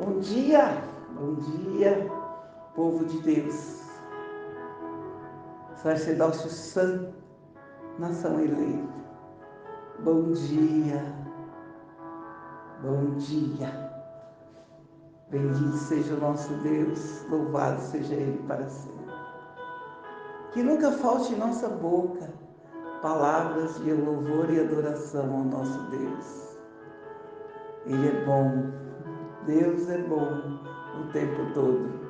Bom dia, povo de Deus, sacerdócio santo, nação eleita. Bom dia, bom dia. Bendito seja o nosso Deus, louvado seja Ele para sempre. Que nunca falte em nossa boca palavras de louvor e adoração ao nosso Deus. Ele é bom, Deus é bom o tempo todo.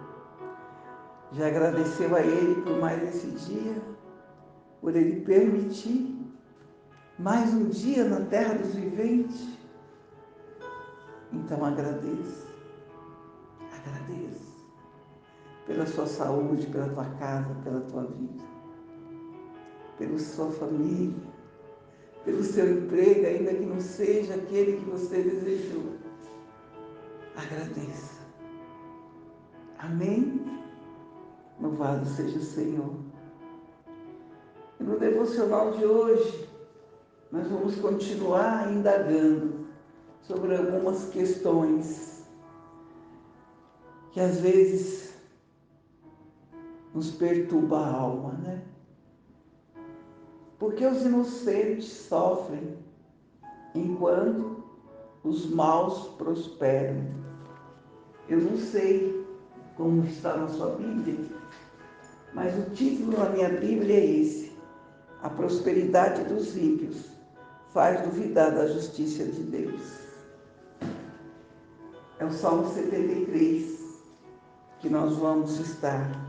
Já agradeceu a Ele por mais esse dia, por Ele permitir mais um dia na terra dos viventes? Então agradeça pela sua saúde, pela tua casa, pela tua vida, pela sua família, pelo seu emprego, ainda que não seja aquele que você desejou. Agradeça. Amém? Louvado seja o Senhor. E no devocional de hoje, nós vamos continuar indagando sobre algumas questões que às vezes nos perturba a alma, né? Porque os inocentes sofrem enquanto os maus prosperam. Eu não sei como está na sua Bíblia, mas o título na minha Bíblia é esse: A prosperidade dos ímpios faz duvidar da justiça de Deus. É o Salmo 73 que nós vamos estar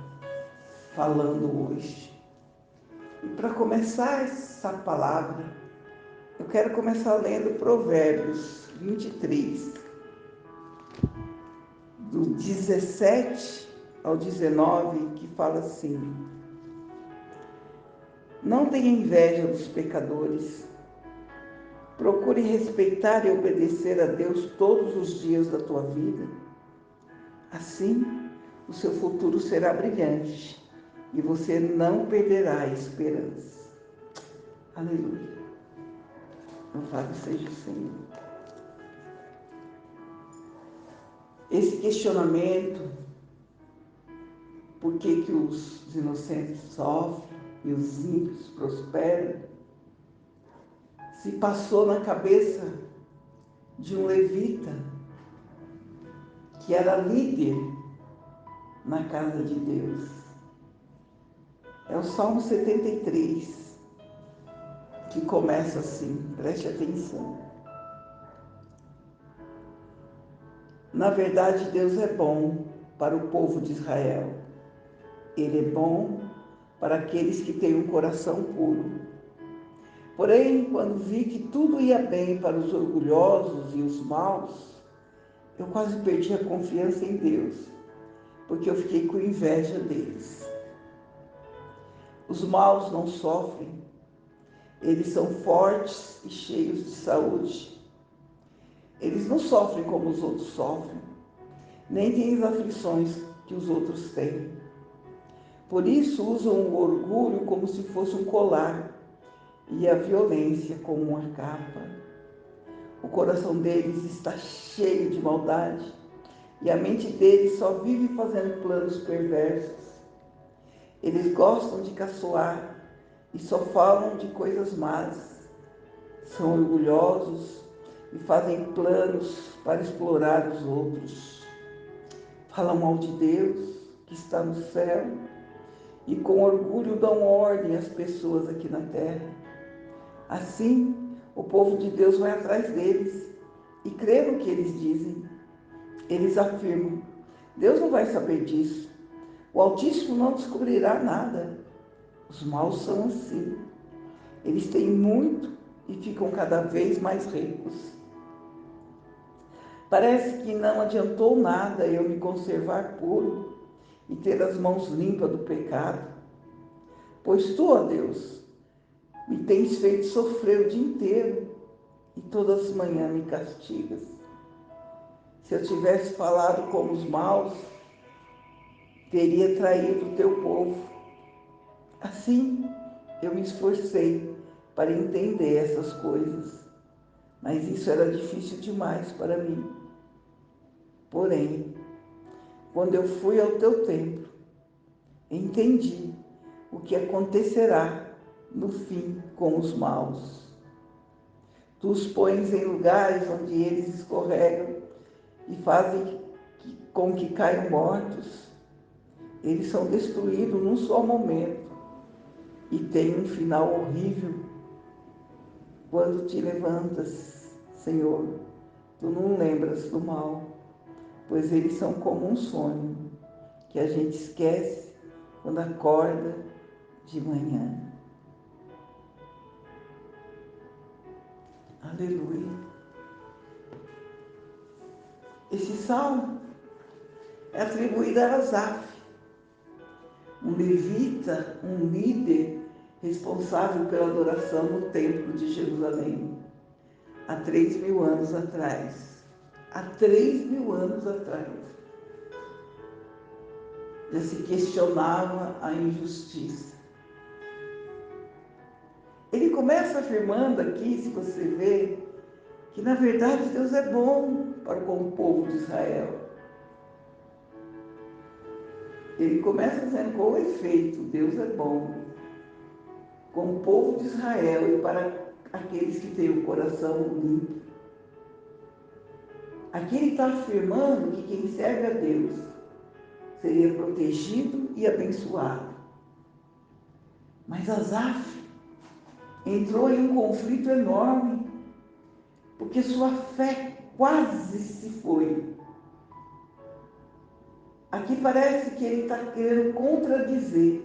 falando hoje. E para começar essa palavra, eu quero começar lendo Provérbios 23, do 17 ao 19, que fala assim: Não tenha inveja dos pecadores, procure respeitar e obedecer a Deus todos os dias da tua vida. Assim, o seu futuro será brilhante e você não perderá a esperança. Aleluia. Louvado seja o Senhor. Esse questionamento, por que os inocentes sofrem e os ímpios prosperam, se passou na cabeça de um levita que era líder na casa de Deus. É o Salmo 73, que começa assim, preste atenção. Na verdade, Deus é bom para o povo de Israel. Ele é bom para aqueles que têm um coração puro. Porém, quando vi que tudo ia bem para os orgulhosos e os maus, eu quase perdi a confiança em Deus, porque eu fiquei com inveja deles. Os maus não sofrem, eles são fortes e cheios de saúde. Eles não sofrem como os outros sofrem, nem têm as aflições que os outros têm. Por isso usam o orgulho como se fosse um colar e a violência como uma capa. O coração deles está cheio de maldade e a mente deles só vive fazendo planos perversos. Eles gostam de caçoar e só falam de coisas más. São orgulhosos e fazem planos para explorar os outros. Falam mal de Deus, que está no céu, e com orgulho dão ordem às pessoas aqui na terra. Assim, o povo de Deus vai atrás deles e crê no que eles dizem. Eles afirmam: Deus não vai saber disso. O Altíssimo não descobrirá nada. Os maus são assim. Eles têm muito e ficam cada vez mais ricos. Parece que não adiantou nada eu me conservar puro e ter as mãos limpas do pecado, pois tu, ó Deus, me tens feito sofrer o dia inteiro e todas as manhãs me castigas. Se eu tivesse falado como os maus, teria traído o teu povo. Assim, eu me esforcei para entender essas coisas, mas isso era difícil demais para mim. Porém, quando eu fui ao teu templo, entendi o que acontecerá no fim com os maus. Tu os pões em lugares onde eles escorregam e fazem com que caiam mortos. Eles são destruídos num só momento e têm um final horrível. Quando te levantas, Senhor, tu não lembras do mal, pois eles são como um sonho que a gente esquece quando acorda de manhã. Aleluia. Esse salmo é atribuído a Asaf, um levita, um líder responsável pela adoração no templo de Jerusalém, há 3.000 anos atrás. Há 3.000 anos atrás. Já se questionava a injustiça. Ele começa afirmando aqui, se você vê, que na verdade Deus é bom para com o povo de Israel. Ele começa dizendo, com efeito, Deus é bom com o povo de Israel e para aqueles que têm o coração limpo. Aqui ele está afirmando que quem serve a Deus seria protegido e abençoado. Mas Asaf entrou em um conflito enorme, porque sua fé quase se foi. Aqui parece que ele está querendo contradizer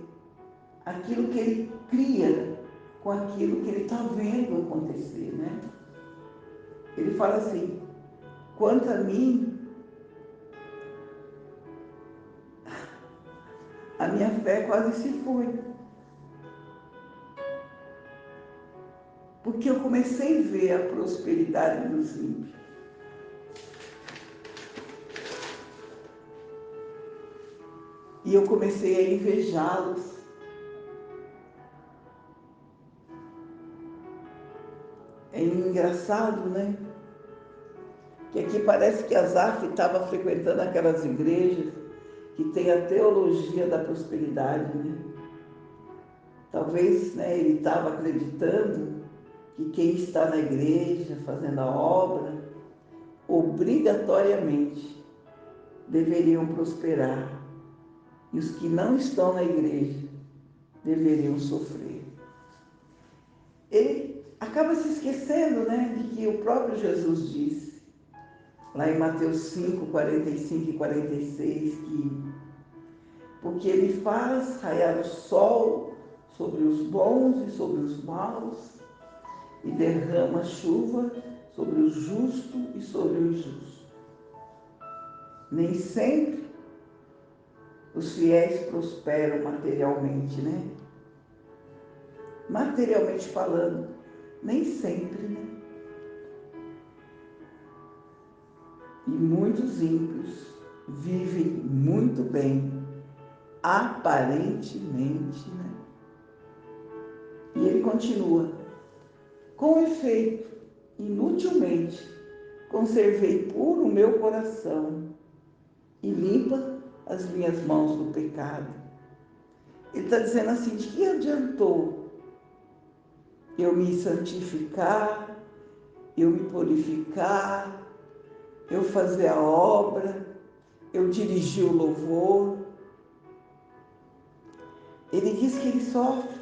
aquilo que ele cria com aquilo que ele está vendo acontecer, né? Ele fala assim, quanto a mim, a minha fé quase se foi. Porque eu comecei a ver a prosperidade dos ímpios. E eu comecei a invejá-los. É engraçado, né? Que aqui parece que Asaf estava frequentando aquelas igrejas que tem a teologia da prosperidade, né? Talvez, né, ele estava acreditando que quem está na igreja fazendo a obra, obrigatoriamente deveriam prosperar. E os que não estão na igreja deveriam sofrer. Ele acaba se esquecendo, né, de que o próprio Jesus disse, lá em Mateus 5, 45 e 46, que porque ele faz raiar o sol sobre os bons e sobre os maus, e derrama chuva sobre o justo e sobre o injusto. Nem sempre os fiéis prosperam materialmente, né? Materialmente falando, nem sempre, né? E muitos ímpios vivem muito bem, aparentemente, né? E ele continua, com efeito, inutilmente, conservei puro o meu coração e limpa as minhas mãos do pecado. Ele está dizendo assim, de que adiantou eu me santificar, eu me purificar, eu fazer a obra, eu dirigir o louvor? Ele diz que ele sofre,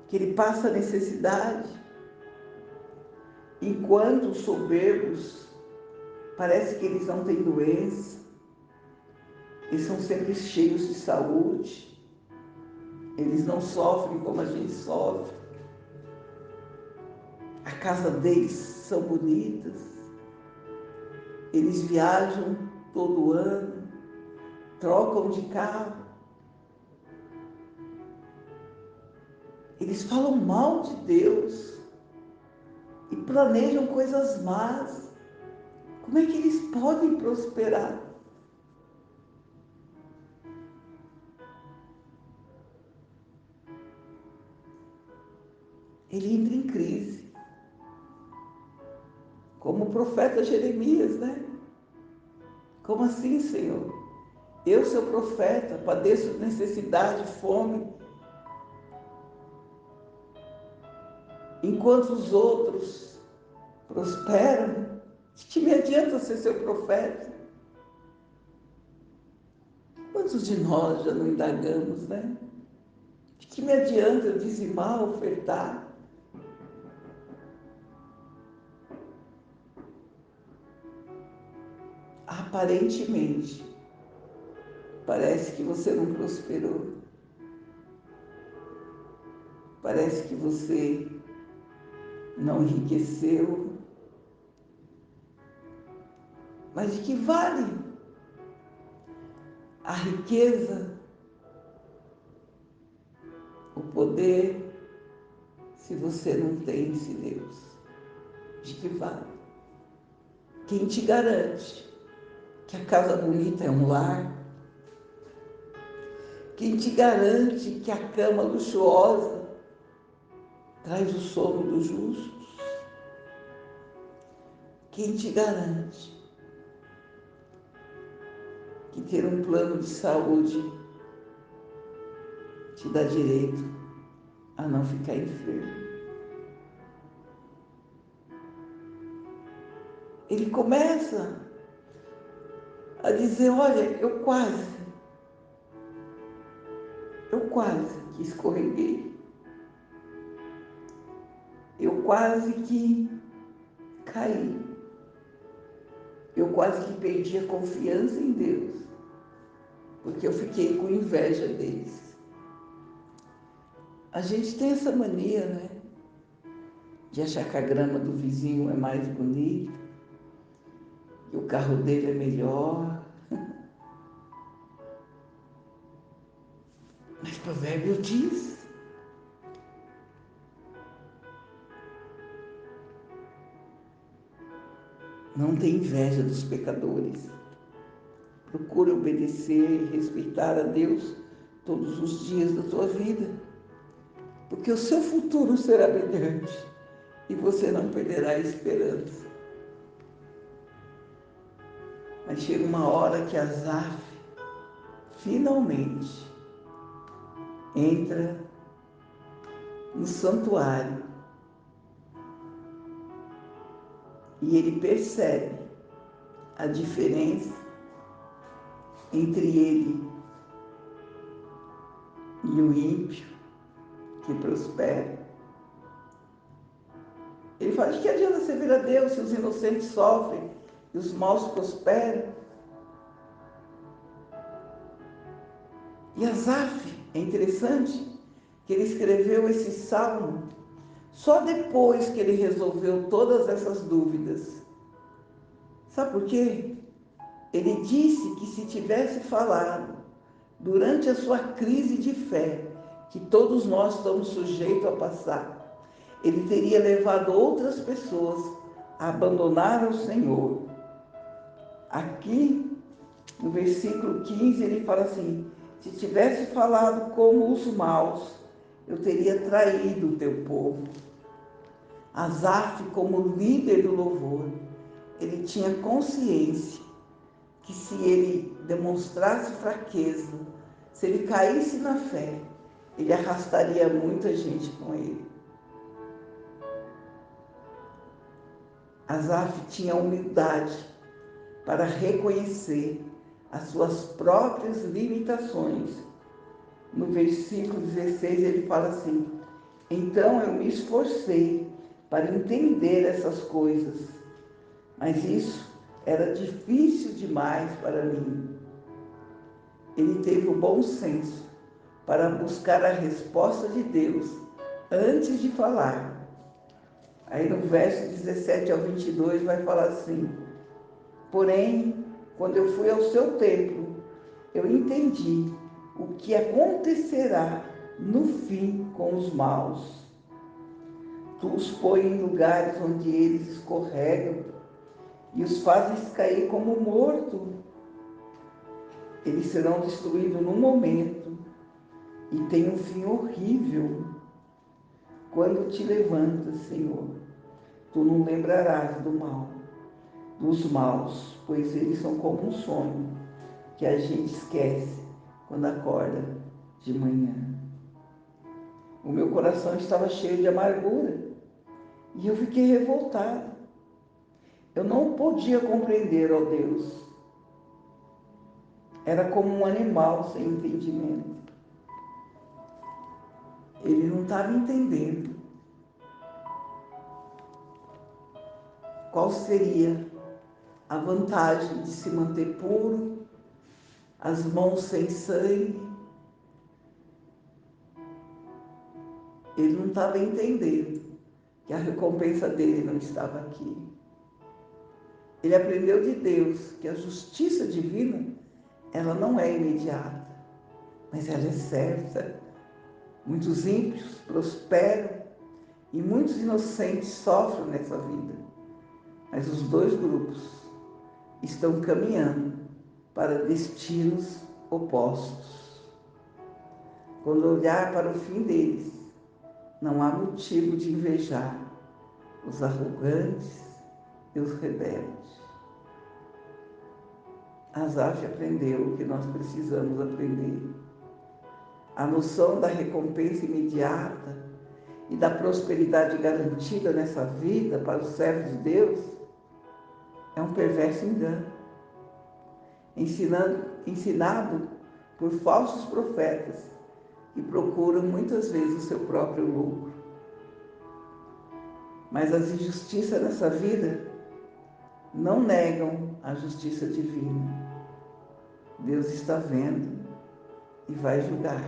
que ele passa necessidade, enquanto os soberbos, parece que eles não têm doença, eles são sempre cheios de saúde, eles não sofrem como a gente sofre, a casa deles são bonitas, eles viajam todo ano, trocam de carro, eles falam mal de Deus e planejam coisas más. Como é que eles podem prosperar? Ele entra em crise. como o profeta Jeremias, né? Como assim, Senhor? Eu, seu profeta, padeço necessidade, fome, enquanto os outros prosperam. De que me adianta ser seu profeta? Quantos de nós já não indagamos, né? De que me adianta eu dizimar, ofertar? Aparentemente, parece que você não prosperou. Parece que você não enriqueceu. Mas de que vale a riqueza, o poder, se você não tem esse Deus? De que vale? Quem te garante que a casa bonita é um lar? Quem te garante que a cama luxuosa traz o sono dos justos? Quem te garante que ter um plano de saúde te dá direito a não ficar enfermo? Ele começa a dizer, olha, eu quase que escorreguei. Eu quase que caí. Eu quase que perdi a confiança em Deus, porque eu fiquei com inveja deles. A gente tem essa mania, né? De achar que a grama do vizinho é mais bonita, que o carro dele é melhor. Mas provérbio diz, não tem inveja dos pecadores. Procura obedecer e respeitar a Deus todos os dias da tua vida, porque o seu futuro será brilhante e você não perderá a esperança. Mas chega uma hora que Asaf finalmente entra no santuário e ele percebe a diferença entre ele e o ímpio que prospera. Ele fala, de que adianta servir a Deus se os inocentes sofrem e os maus prosperam? E Asaf, é interessante que ele escreveu esse salmo só depois que ele resolveu todas essas dúvidas. Sabe por quê? Ele disse que se tivesse falado durante a sua crise de fé, que todos nós estamos sujeitos a passar, ele teria levado outras pessoas a abandonar o Senhor. Aqui, no versículo 15, ele fala assim, se tivesse falado como os maus, eu teria traído o teu povo. Asaf, como líder do louvor, ele tinha consciência que se ele demonstrasse fraqueza, se ele caísse na fé, ele arrastaria muita gente com ele. Asaf tinha humildade para reconhecer as suas próprias limitações. No versículo 16 ele fala assim, então eu me esforcei para entender essas coisas, mas isso era difícil demais para mim. Ele teve o bom senso para buscar a resposta de Deus antes de falar. Aí no verso 17 ao 22 vai falar assim, porém, quando eu fui ao seu templo, eu entendi o que acontecerá no fim com os maus. Tu os pões em lugares onde eles escorregam e os fazes cair como morto. Eles serão destruídos num momento e tem um fim horrível quando te levantas, Senhor. Tu não lembrarás do mal, dos maus, pois eles são como um sonho que a gente esquece quando acorda de manhã. O meu coração estava cheio de amargura e eu fiquei revoltado. Eu não podia compreender, ó Deus. Era como um animal sem entendimento. Ele não estava entendendo qual seria a vantagem de se manter puro, as mãos sem sangue. Ele não estava entendendo que a recompensa dele não estava aqui. Ele aprendeu de Deus que a justiça divina, ela não é imediata, mas ela é certa. Muitos ímpios prosperam e muitos inocentes sofrem nessa vida. Mas os dois grupos estão caminhando para destinos opostos. Quando olhar para o fim deles, não há motivo de invejar os arrogantes e os rebeldes. Asaf aprendeu o que nós precisamos aprender. A noção da recompensa imediata e da prosperidade garantida nessa vida para os servos de Deus é um perverso engano, ensinado por falsos profetas que procuram muitas vezes o seu próprio lucro. Mas as injustiças nessa vida não negam a justiça divina. Deus está vendo e vai julgar.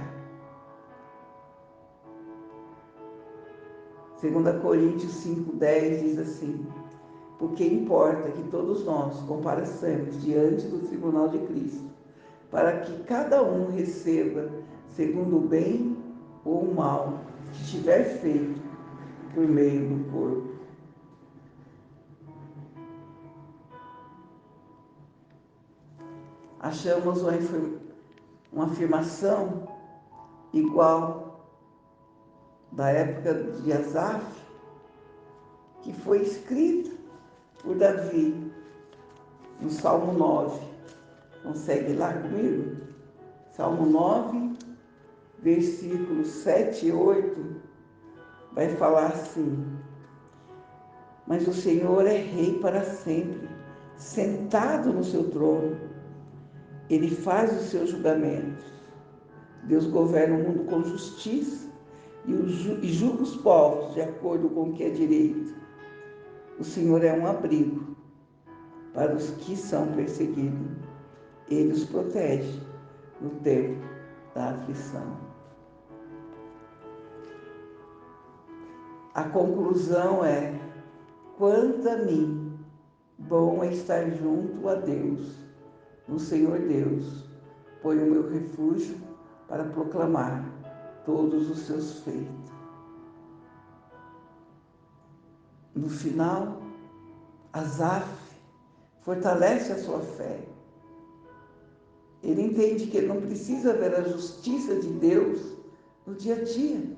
2 Coríntios 5,10 diz assim: porque importa que todos nós comparecemos diante do tribunal de Cristo, para que cada um receba segundo o bem ou o mal que tiver feito por meio do corpo. Achamos uma afirmação igual da época de Asaf, que foi escrita por Davi no Salmo 9. Consegue ir lá comigo? Salmo 9, versículos 7 e 8, vai falar assim: mas o Senhor é rei para sempre, sentado no seu trono. Ele faz os seus julgamentos. Deus governa o mundo com justiça e julga os povos de acordo com o que é direito. O Senhor é um abrigo para os que são perseguidos. Ele os protege no tempo da aflição. A conclusão é: quanto a mim, bom é estar junto a Deus, no Senhor Deus, ponho o meu refúgio para proclamar todos os seus feitos. No final, Asaf fortalece a sua fé. Ele entende que ele não precisa ver a justiça de Deus no dia a dia.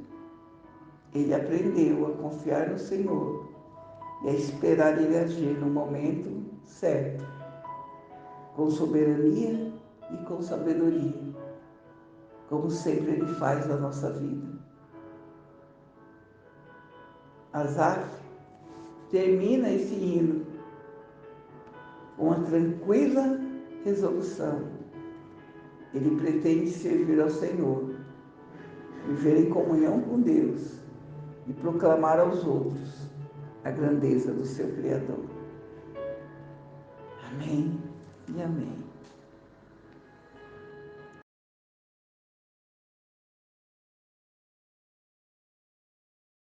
Ele aprendeu a confiar no Senhor e a esperar Ele agir no momento certo, com soberania e com sabedoria, como sempre Ele faz na nossa vida. Asaf termina esse hino com uma tranquila resolução. Ele pretende servir ao Senhor, viver em comunhão com Deus e proclamar aos outros a grandeza do seu Criador. Amém e amém.